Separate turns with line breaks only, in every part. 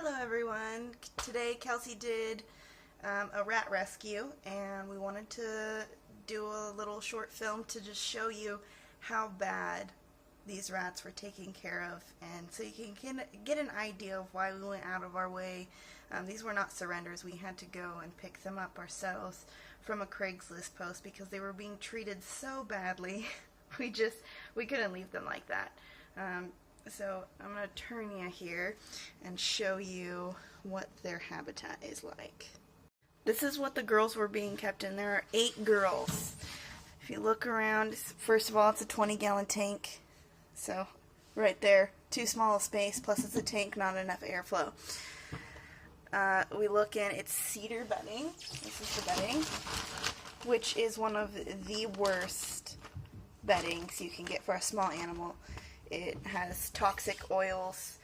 Hello everyone. Today Kelsey did a rat rescue and we wanted to do a little short film to just show you how bad these rats were taken care of, and so you can get an idea of why we went out of our way. These were not surrenders. We had to go and pick them up ourselves from a Craigslist post because they were being treated so badly. we couldn't leave them like that. So I'm going to turn you here and show you what their habitat is like. This is what the girls were being kept in. There are 8 girls. If you look around, first of all, it's a 20-gallon tank. So right there, too small a space, plus it's a tank, not enough airflow. We look in, it's cedar bedding. This is the bedding, which is one of the worst beddings you can get for a small animal. It has toxic oils.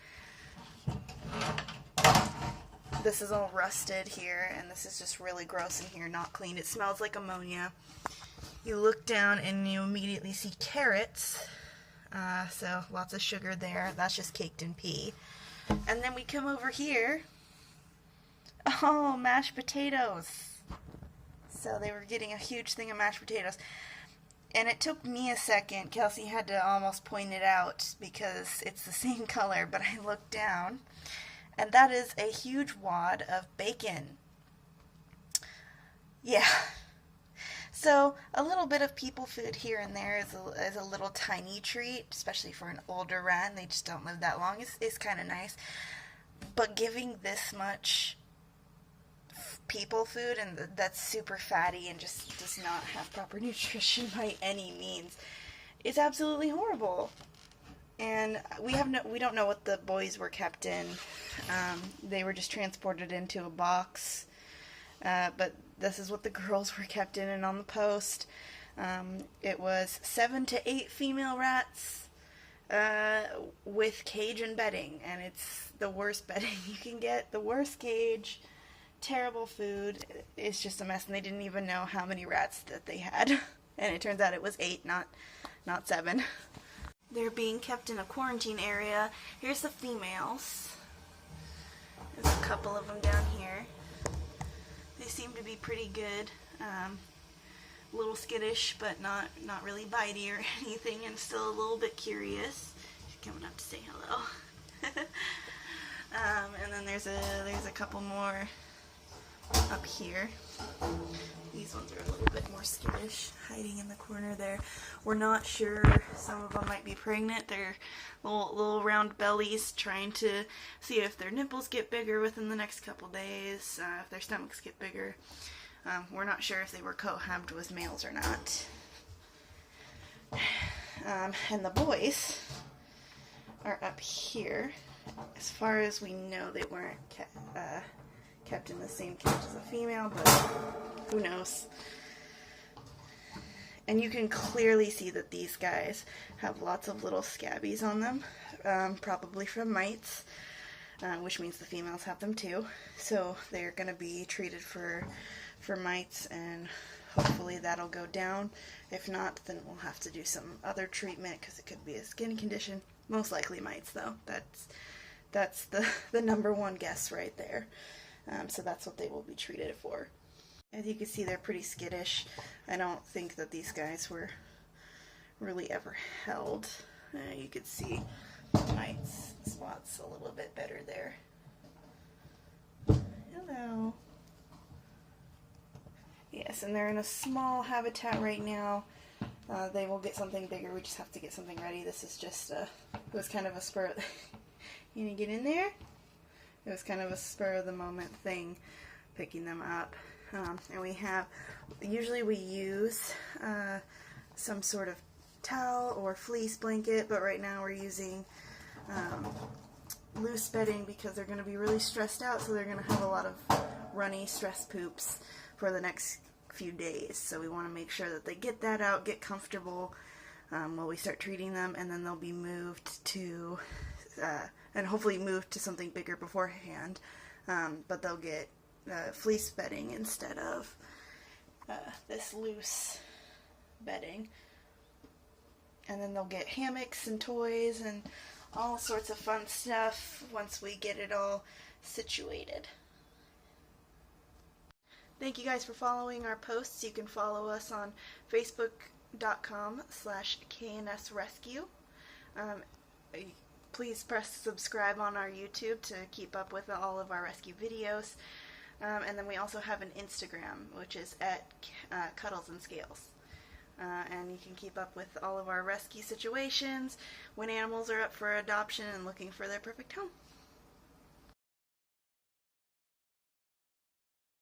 This is all rusted here, and this is just really gross in here, not clean. It smells like ammonia. You look down and you immediately see carrots. So lots of sugar there. That's just caked in pee. And then we come over here. Oh, mashed potatoes. So they were getting a huge thing of mashed potatoes. And it took me a second. Kelsey had to almost point it out because it's the same color, but I looked down, and that is a huge wad of bacon. Yeah. So a little bit of people food here and there is a little tiny treat, especially for an older rat, and they just don't live that long. It's kind of nice. But giving this much people food, and that's super fatty and just does not have proper nutrition by any means, is absolutely horrible. And we don't know what the boys were kept in. They were just transported into a box, but this is what the girls were kept in. And on the post, it was 7 to 8 female rats with cage and bedding, and it's the worst bedding you can get, the worst cage. Terrible food. It's just a mess, and they didn't even know how many rats that they had. And it turns out it was 8, not 7. They're being kept in a quarantine area. Here's the females. There's a couple of them down here. They seem to be pretty good. A little skittish, but not really bitey or anything, and still a little bit curious. She's coming up to say hello. And then there's a couple more up here. These ones are a little bit more skittish, hiding in the corner there. We're not sure. Some of them might be pregnant. They're little round bellies, trying to see if their nipples get bigger within the next couple days, if their stomachs get bigger. We're not sure if they were cohabbed with males or not. And the boys are up here. As far as we know, they weren't kept in the same cage as a female, but who knows. And you can clearly see that these guys have lots of little scabbies on them, probably from mites, which means the females have them too. So they're going to be treated for mites, and hopefully that'll go down. If not, then we'll have to do some other treatment because it could be a skin condition. Most likely mites, though. That's the number one guess right there. So that's what they will be treated for. As you can see, they're pretty skittish. I don't think that these guys were really ever held. You could see mites spots a little bit better there. Hello. Yes, and they're in a small habitat right now. They will get something bigger. We just have to get something ready. This is just it was kind of a spur. You gonna get in there? It was kind of a spur of the moment thing, picking them up. And usually we use some sort of towel or fleece blanket, but right now we're using loose bedding because they're going to be really stressed out, so they're going to have a lot of runny stress poops for the next few days. So we want to make sure that they get that out, get comfortable while we start treating them, and then they'll be moved to and hopefully moved to something bigger beforehand, but they'll get fleece bedding instead of this loose bedding. And then they'll get hammocks and toys and all sorts of fun stuff once we get it all situated. Thank you guys for following our posts. You can follow us on facebook.com/KNSRescue. Please press subscribe on our YouTube to keep up with all of our rescue videos. And then we also have an Instagram, which is at Cuddles and Scales. And you can keep up with all of our rescue situations, when animals are up for adoption and looking for their perfect home.